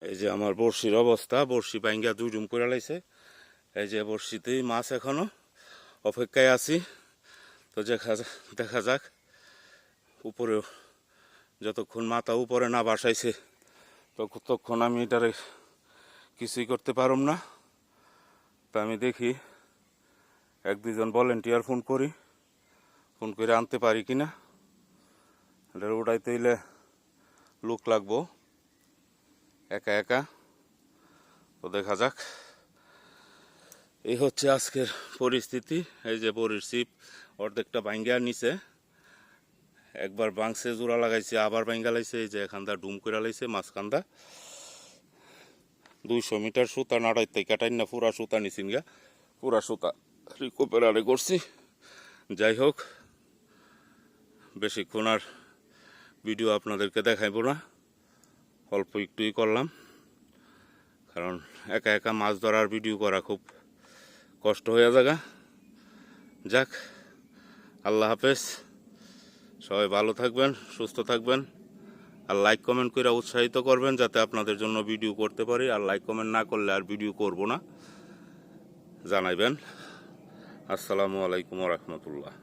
এই যে আমার বড়শির অবস্থা, বড়শি ভাঙ্গা দুই ডুম করে লাইছে। এই যে বড়শিতেই মাছ, এখনো অপেক্ষায় আছি। তো দেখা যাক উপরে, যতক্ষণ মাথা উপরে না বাসাইছে ততক্ষণ আমি এটারে কিছুই করতে পারুম না। তা আমি দেখি এক দুজন ভলেন্টিয়ার ফোন করে আনতে পারি কিনা। এটা উঠাইতে হইলে লোক লাগবো, একা একা। তো দেখা যাক। এই হচ্ছে আজকের পরিস্থিতি। এই যে বড়ির ছিপ অর্ধেকটা ভাঙ্গা নিচে, একবার বাংসে জোড়া লাগাইছে, আবার ভাঙ্গা লাইছে। এই যে এখানটা ডুম করে লাইছে মাঝখানটা। 200 মিটার সুতা নাড়াই থেকে কাটাই না, পুরা সুতা নিছিন গা, পুরা সুতা রিকোপারে করছি। যাই হোক, বেশিক্ষণ আর ভিডিও আপনাদেরকে দেখাইব না, অল্প একটুই করলাম। কারণ একা একা মাছ ধরার ভিডিও করা খুব কষ্ট হয়ে যাগা। যাক, আল্লাহ হাফেজ, সবাই ভালো থাকবেন, সুস্থ থাকবেন। আর লাইক কমেন্ট করে উৎসাহিত করবেন যাতে আপনাদের জন্য ভিডিও করতে পারি। আর লাইক কমেন্ট না করলে আর ভিডিও করব না, জানাইবেন। আসসালামু আলাইকুম ওয়া রাহমাতুল্লাহ।